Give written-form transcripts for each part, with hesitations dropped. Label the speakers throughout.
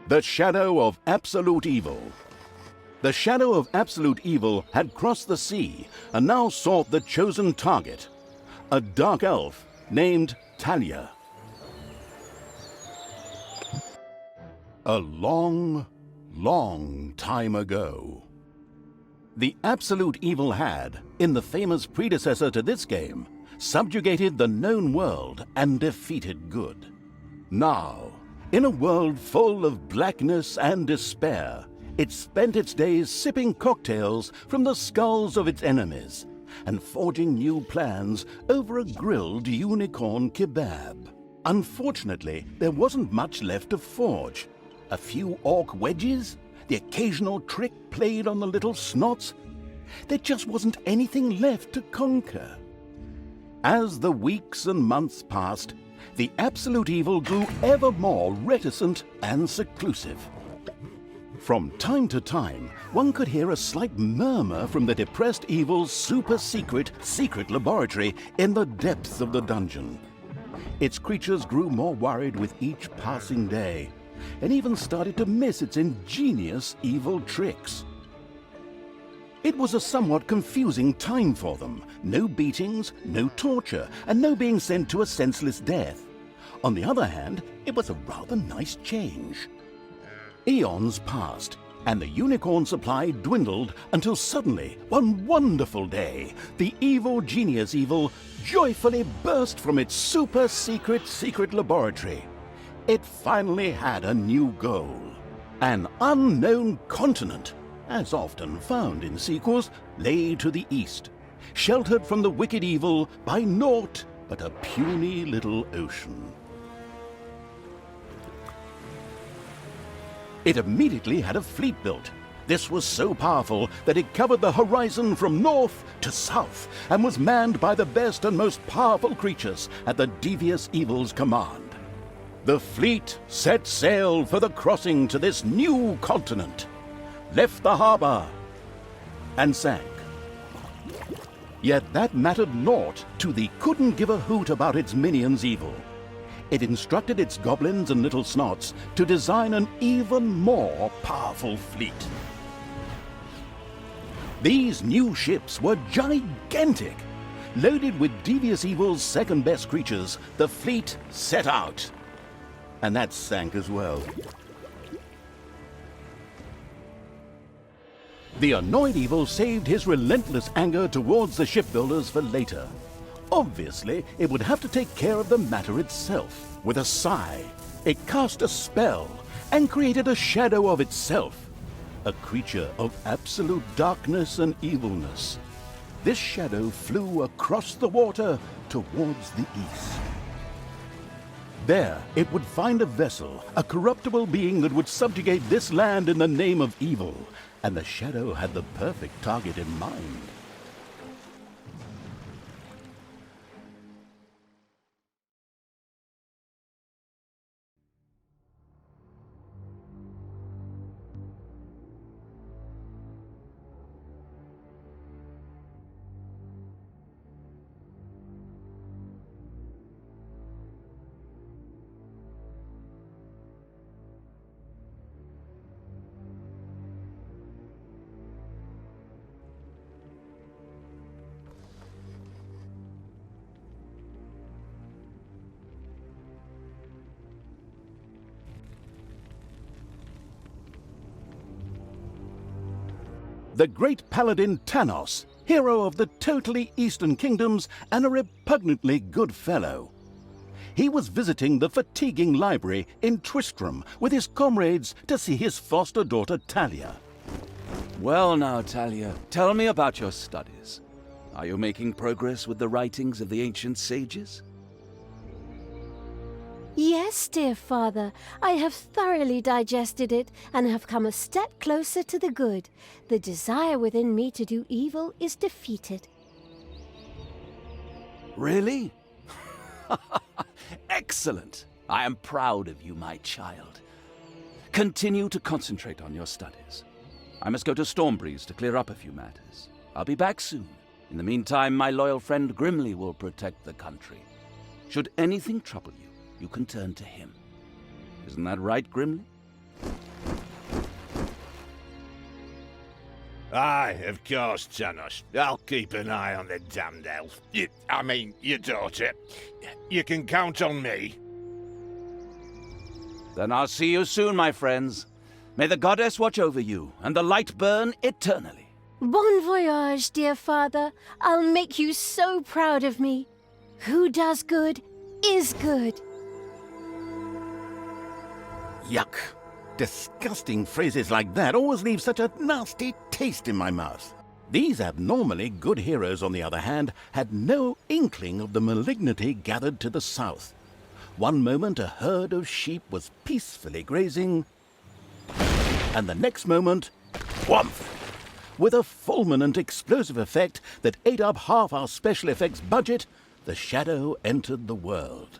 Speaker 1: The Shadow of Absolute Evil. The Shadow of Absolute Evil had crossed the sea and now sought the chosen target, a dark elf named Talia. A long, long time ago, the Absolute Evil had, in the famous predecessor to this game, subjugated the known world and defeated good. Now, in a world full of blackness and despair, it spent its days sipping cocktails from the skulls of its enemies and forging new plans over a grilled unicorn kebab. Unfortunately, there wasn't much left to forge. A few orc wedges, the occasional trick played on the little snots. There just wasn't anything left to conquer. As the weeks and months passed, the Absolute Evil grew ever more reticent and seclusive. From time to time, one could hear a slight murmur from the depressed Evil's secret laboratory in the depths of the dungeon. Its creatures grew more worried with each passing day, and even started to miss its ingenious evil tricks. It was a somewhat confusing time for them. No beatings, no torture, and no being sent to a senseless death. On the other hand, it was a rather nice change. Eons passed, and the unicorn supply dwindled until suddenly, one wonderful day, the evil genius Evil joyfully burst from its secret laboratory. It finally had a new goal. An unknown continent, as often found in sequels, lay to the east, sheltered from the wicked Evil by naught but a puny little ocean. It immediately had a fleet built. This was so powerful that it covered the horizon from north to south and was manned by the best and most powerful creatures at the devious Evil's command. The fleet set sail for the crossing to this new continent, left the harbor, and sank. Yet that mattered naught to the couldn't give a hoot about its minions Evil. It instructed its goblins and little snots to design an even more powerful fleet. These new ships were gigantic. Loaded with devious Evil's second-best creatures, the fleet set out. And that sank as well. The annoyed Evil saved his relentless anger towards the shipbuilders for later. Obviously, it would have to take care of the matter itself. With a sigh, it cast a spell and created a shadow of itself, a creature of absolute darkness and evilness. This shadow flew across the water towards the east. There, it would find a vessel, a corruptible being that would subjugate this land in the name of evil, and the shadow had the perfect target in mind. The great paladin Tanos, hero of the totally Eastern Kingdoms and a repugnantly good fellow. He was visiting the fatiguing library in Tristram with his comrades to see his foster daughter Talia.
Speaker 2: Well now, Talia, tell me about your studies. Are you making progress with the writings of the ancient sages?
Speaker 3: Yes, dear father, I have thoroughly digested it and have come a step closer to the good. The desire within me to do evil is defeated.
Speaker 2: Really? Excellent! I am proud of you, my child. Continue to concentrate on your studies. I must go to Stormbreeze to clear up a few matters. I'll be back soon. In the meantime, my loyal friend Grimly will protect the country. Should anything trouble you, you can turn to him. Isn't that right, Grimly?
Speaker 4: Aye, of course, Janos. I'll keep an eye on the damned elf. Your daughter. You can count on me.
Speaker 2: Then I'll see you soon, my friends. May the goddess watch over you, and the light burn eternally.
Speaker 3: Bon voyage, dear father. I'll make you so proud of me. Who does good is good.
Speaker 1: Yuck. Disgusting phrases like that always leave such a nasty taste in my mouth. These abnormally good heroes, on the other hand, had no inkling of the malignity gathered to the south. One moment a herd of sheep was peacefully grazing, and the next moment, whomph! With a fulminant explosive effect that ate up half our special effects budget, the Shadow entered the world.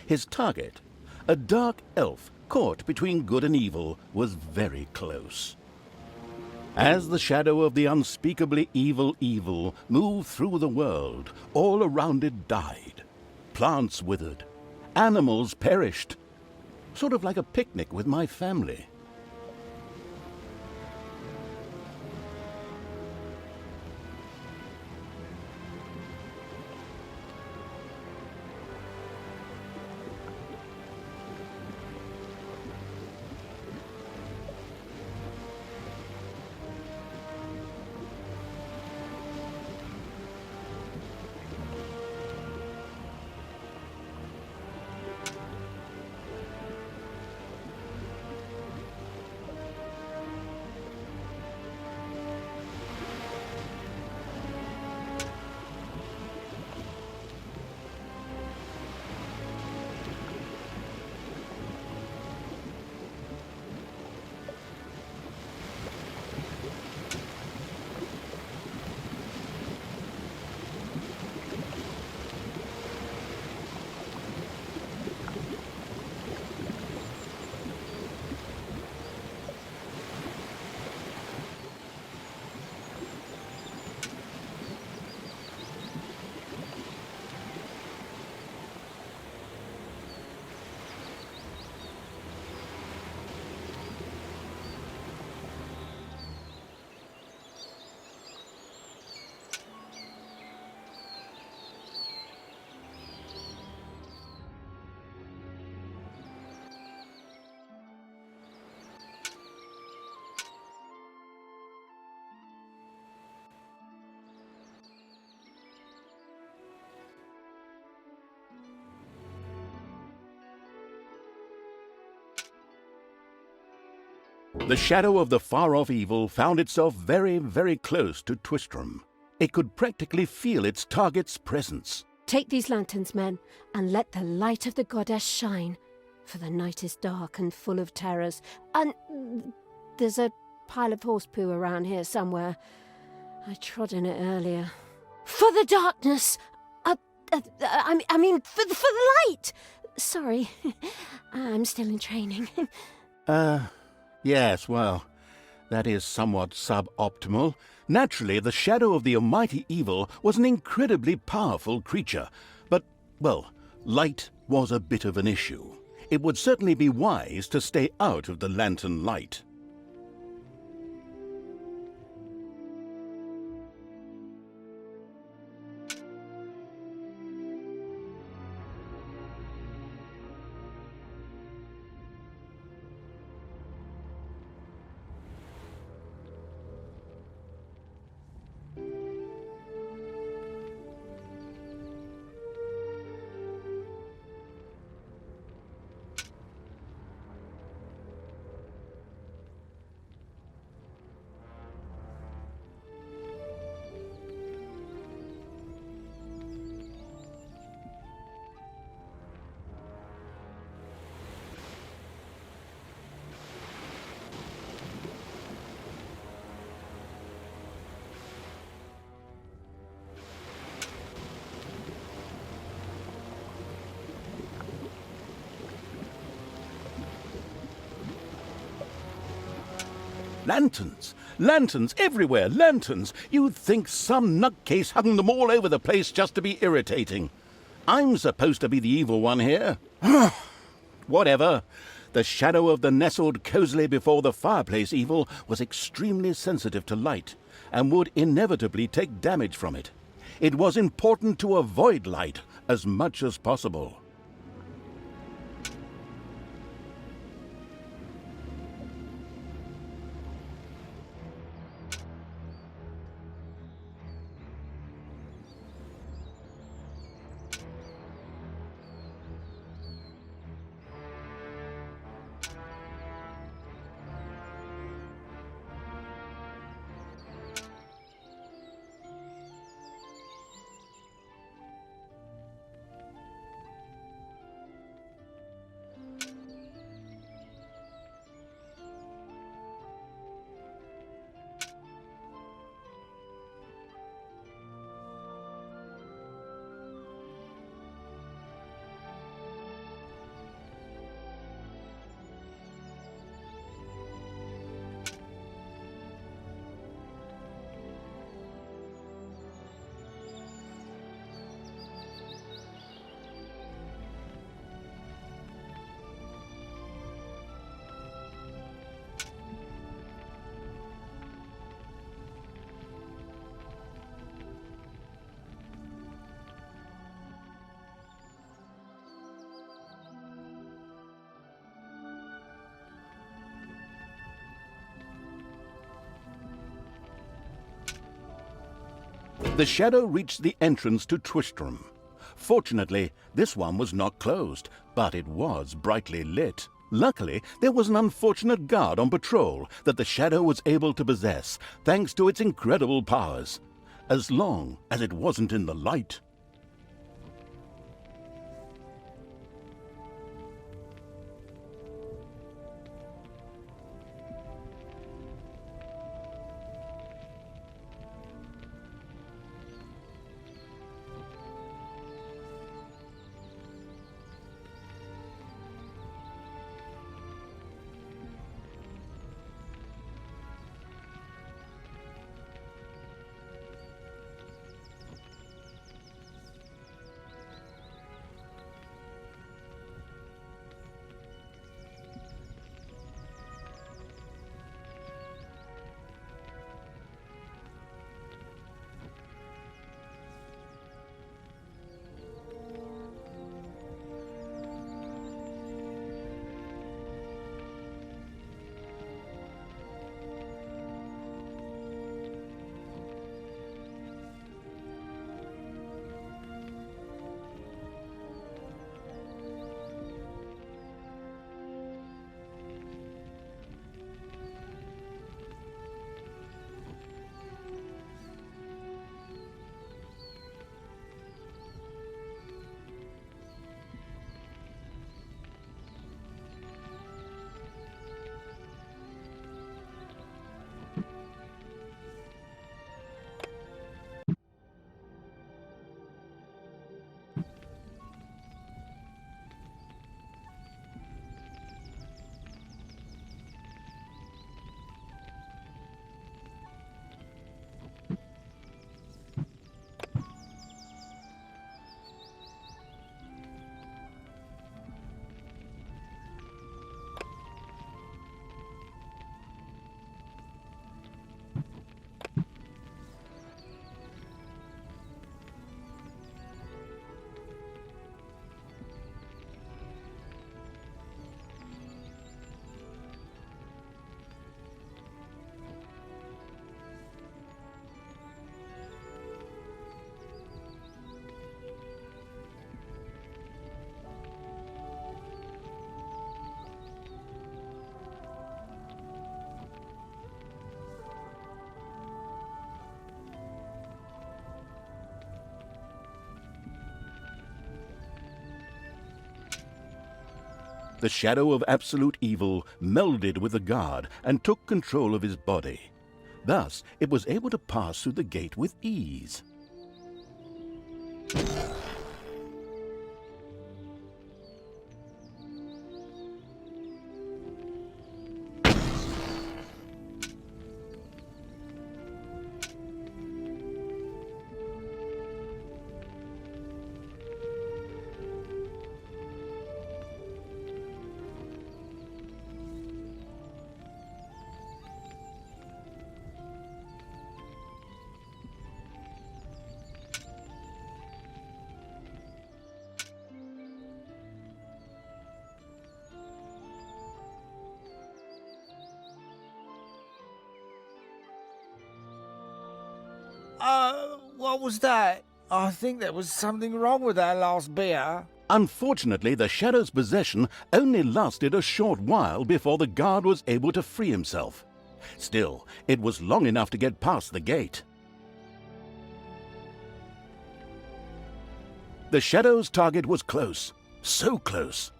Speaker 1: His target, a dark elf caught between good and evil, was very close. As the shadow of the unspeakably evil moved through the world, all around it died. Plants withered. Animals perished. Sort of like a picnic with my family. The shadow of the far-off evil found itself very, very close to Twistram. It could practically feel its target's presence.
Speaker 3: Take these lanterns, men, and let the light of the goddess shine, for the night is dark and full of terrors. And there's a pile of horse poo around here somewhere. I trod in it earlier. For the darkness! I mean, for the light! Sorry, I'm still in training.
Speaker 1: Yes, well, that is somewhat suboptimal. Naturally, the shadow of the almighty evil was an incredibly powerful creature, but, well, light was a bit of an issue. It would certainly be wise to stay out of the lantern light. Lanterns! Lanterns everywhere! Lanterns! You'd think some nutcase hung them all over the place just to be irritating. I'm supposed to be the evil one here. Whatever. The shadow of the nestled cosily before the fireplace evil was extremely sensitive to light, and would inevitably take damage from it. It was important to avoid light as much as possible. The shadow reached the entrance to Twistram. Fortunately, this one was not closed, but it was brightly lit. Luckily, there was an unfortunate guard on patrol that the shadow was able to possess, thanks to its incredible powers. As long as it wasn't in the light. The shadow of absolute evil melded with the guard and took control of his body. Thus, it was able to pass through the gate with ease.
Speaker 5: What was that? I think there was something wrong with our last beer.
Speaker 1: Unfortunately, the Shadow's possession only lasted a short while before the guard was able to free himself. Still, it was long enough to get past the gate. The Shadow's target was close, so close.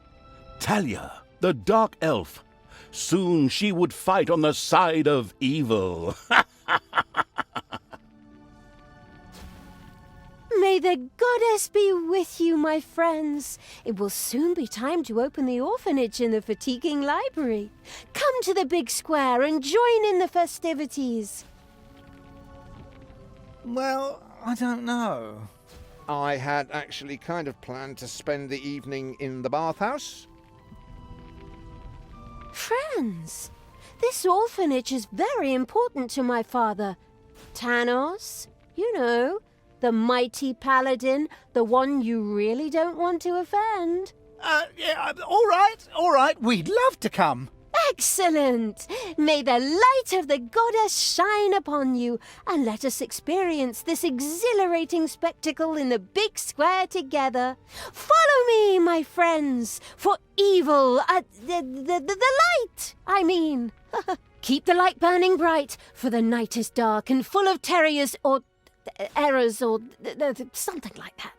Speaker 1: Talia, the Dark Elf. Soon she would fight on the side of evil.
Speaker 3: May the goddess be with you, my friends. It will soon be time to open the orphanage in the fatiguing library. Come to the big square and join in the festivities.
Speaker 5: Well, I don't know.
Speaker 4: I had actually kind of planned to spend the evening in the bathhouse.
Speaker 3: Friends, this orphanage is very important to my father. Tanos, you know, the mighty paladin, the one you really don't want to offend.
Speaker 5: Yeah, all right, we'd love to come.
Speaker 3: Excellent! May the light of the goddess shine upon you, and let us experience this exhilarating spectacle in the big square together. Follow me, my friends, for evil, the light, I mean. Keep the light burning bright, for the night is dark and full of terrors or errors or something like that.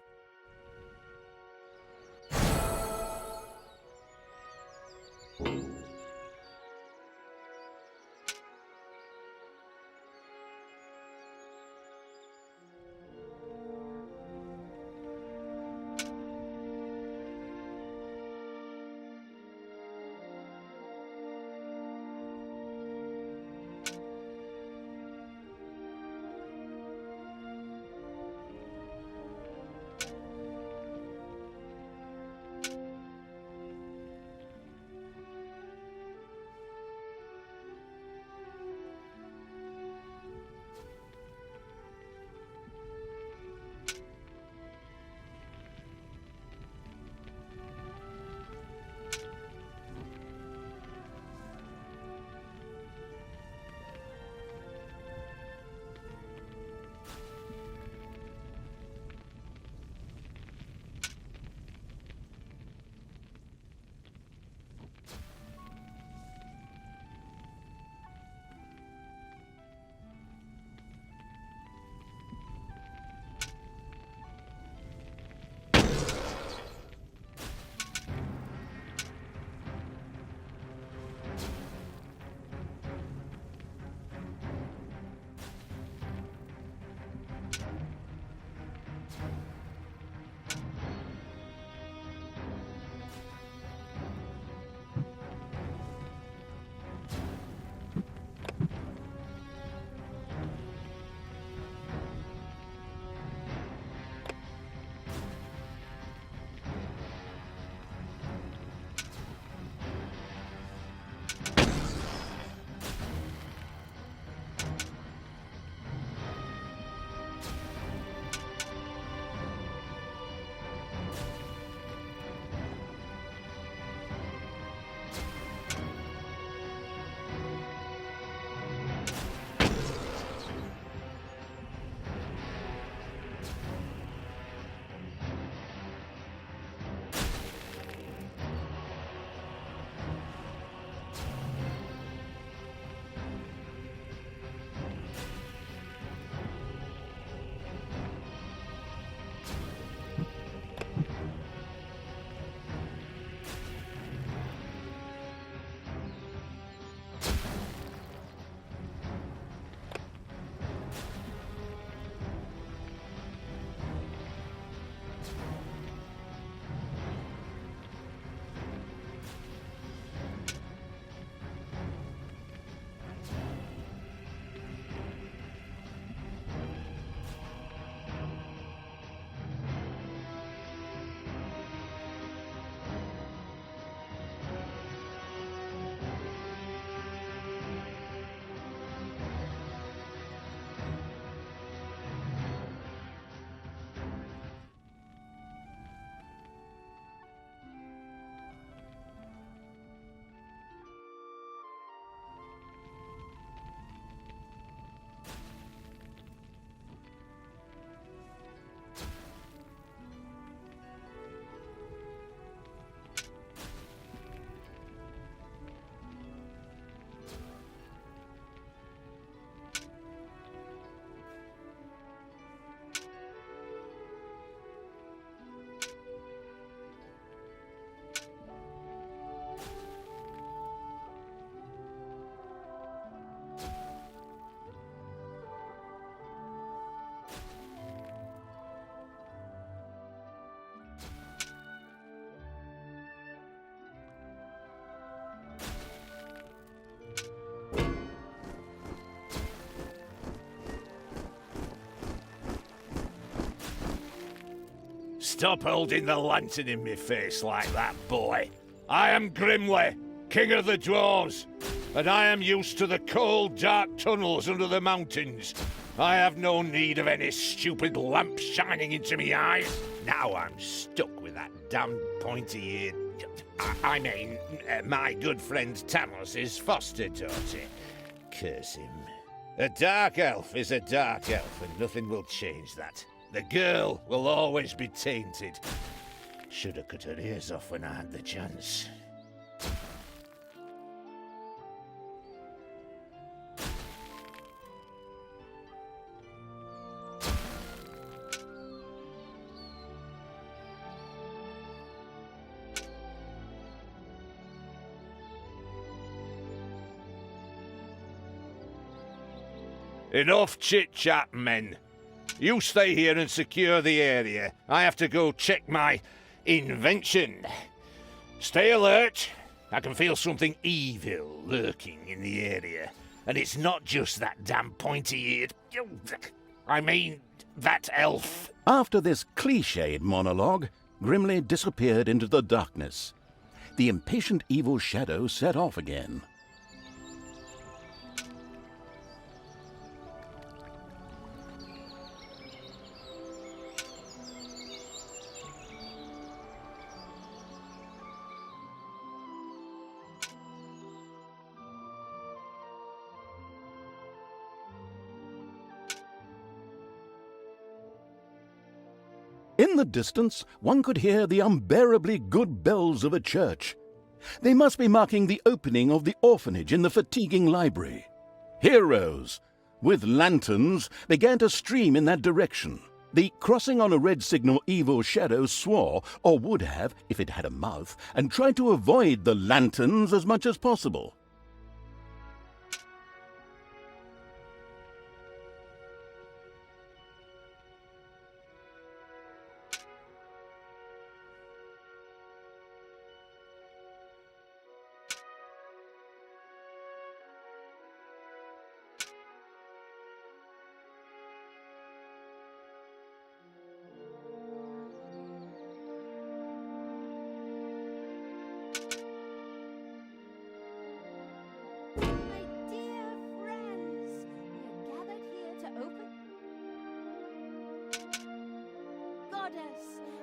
Speaker 4: Stop holding the lantern in me face like that, boy. I am Grimly, king of the dwarves, and I am used to the cold, dark tunnels under the mountains. I have no need of any stupid lamp shining into me eyes. Now I'm stuck with that damned pointy-eared... I mean, my good friend Tanos' foster daughter. Curse him. A dark elf is a dark elf, and nothing will change that. The girl will always be tainted. Should have cut her ears off when I had the chance. Enough chit-chat, men. You stay here and secure the area. I have to go check my invention. Stay alert. I can feel something evil lurking in the area. And it's not just that damn pointy-eared... I mean, that elf.
Speaker 1: After this cliched monologue, Grimly disappeared into the darkness. The impatient evil shadow set off again. In the distance, one could hear the unbearably good bells of a church. They must be marking the opening of the orphanage in the fatiguing library. Heroes, with lanterns, began to stream in that direction. The crossing on a red signal evil shadow swore, or would have if it had a mouth, and tried to avoid the lanterns as much as possible.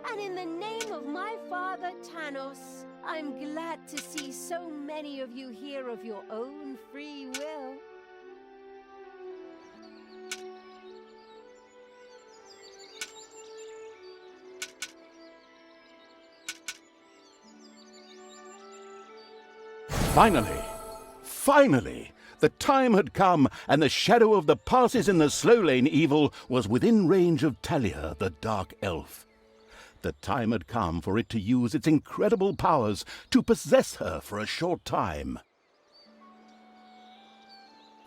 Speaker 3: And in the name of my father Tanos, I'm glad to see so many of you here of your own free will.
Speaker 1: Finally, the time had come, and the shadow of the passes in the slow lane evil was within range of Talia, the dark elf. The time had come for it to use its incredible powers to possess her for a short time.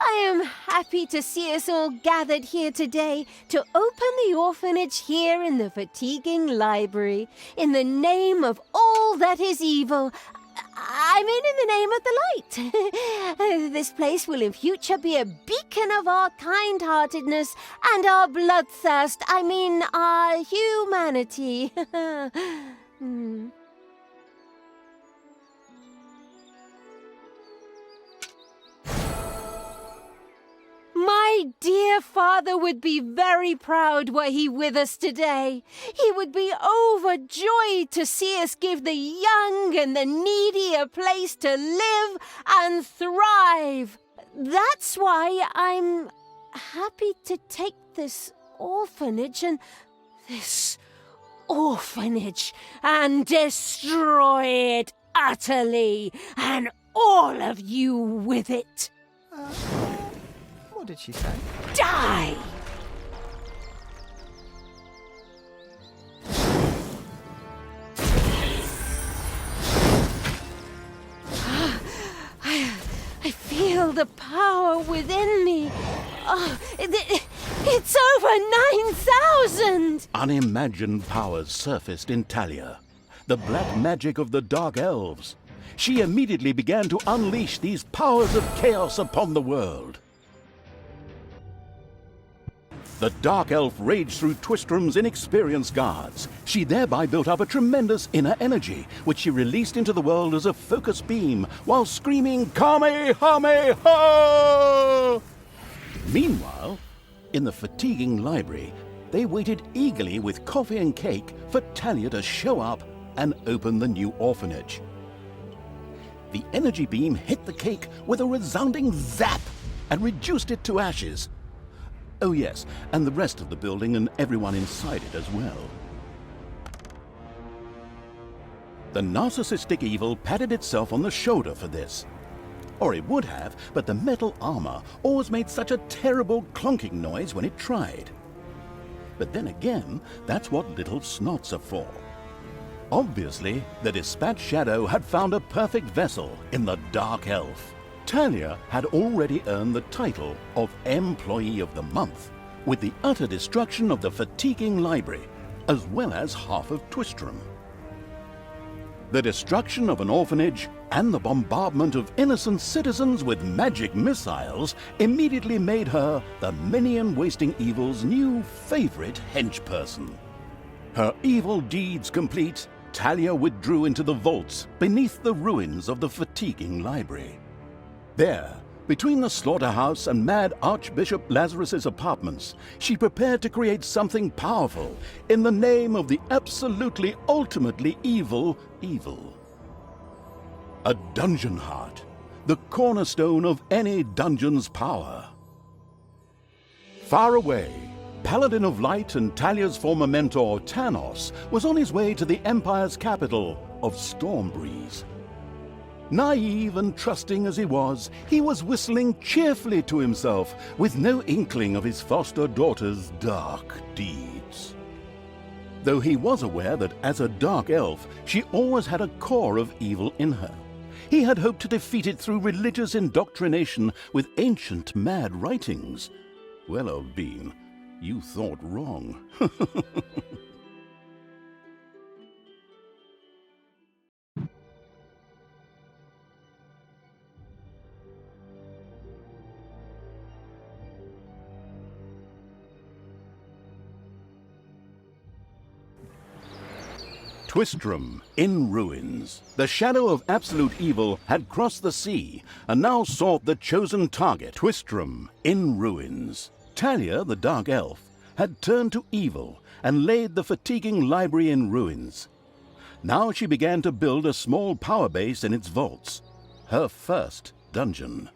Speaker 3: I am happy to see us all gathered here today to open the orphanage here in the fatiguing library, in the name of all that is evil. I mean, in the name of the light. This place will in future be a beacon of our kind-heartedness and our bloodthirst. I mean, our humanity. My dear father would be very proud were he with us today. He would be overjoyed to see us give the young and the needy a place to live and thrive. That's why I'm happy to take this orphanage and destroy it utterly, and all of you with it.
Speaker 5: What did she say?
Speaker 3: Die! I feel the power within me. Oh, it's over 9,000!
Speaker 1: Unimagined powers surfaced in Talia, the black magic of the Dark Elves. She immediately began to unleash these powers of chaos upon the world. The Dark Elf raged through Twistrom's inexperienced guards. She thereby built up a tremendous inner energy, which she released into the world as a focus beam, while screaming, Kamehameha! Meanwhile, in the fatiguing library, they waited eagerly with coffee and cake for Talia to show up and open the new orphanage. The energy beam hit the cake with a resounding zap and reduced it to ashes. Oh yes, and the rest of the building and everyone inside it as well. The narcissistic evil patted itself on the shoulder for this. Or it would have, but the metal armor always made such a terrible clunking noise when it tried. But then again, that's what little snots are for. Obviously, the Dispatch Shadow had found a perfect vessel in the Dark Elf. Talia had already earned the title of Employee of the Month, with the utter destruction of the fatiguing library, as well as half of Twistrom. The destruction of an orphanage and the bombardment of innocent citizens with magic missiles immediately made her the minion-wasting evil's new favorite henchperson. Her evil deeds complete, Talia withdrew into the vaults beneath the ruins of the fatiguing library. There, between the slaughterhouse and Mad Archbishop Lazarus's apartments, she prepared to create something powerful in the name of the absolutely ultimately evil. A dungeon heart, the cornerstone of any dungeon's power. Far away, Paladin of Light and Talia's former mentor, Tanos, was on his way to the Empire's capital of Stormbreeze. Naive and trusting as he was whistling cheerfully to himself, with no inkling of his foster daughter's dark deeds. Though he was aware that as a Dark Elf, she always had a core of evil in her. He had hoped to defeat it through religious indoctrination with ancient mad writings. Well, Obeen, you thought wrong. Twistrom in ruins. The shadow of absolute evil had crossed the sea and now sought the chosen target. Twistrom in ruins. Talia, the Dark Elf, had turned to evil and laid the fatiguing library in ruins. Now she began to build a small power base in its vaults, her first dungeon.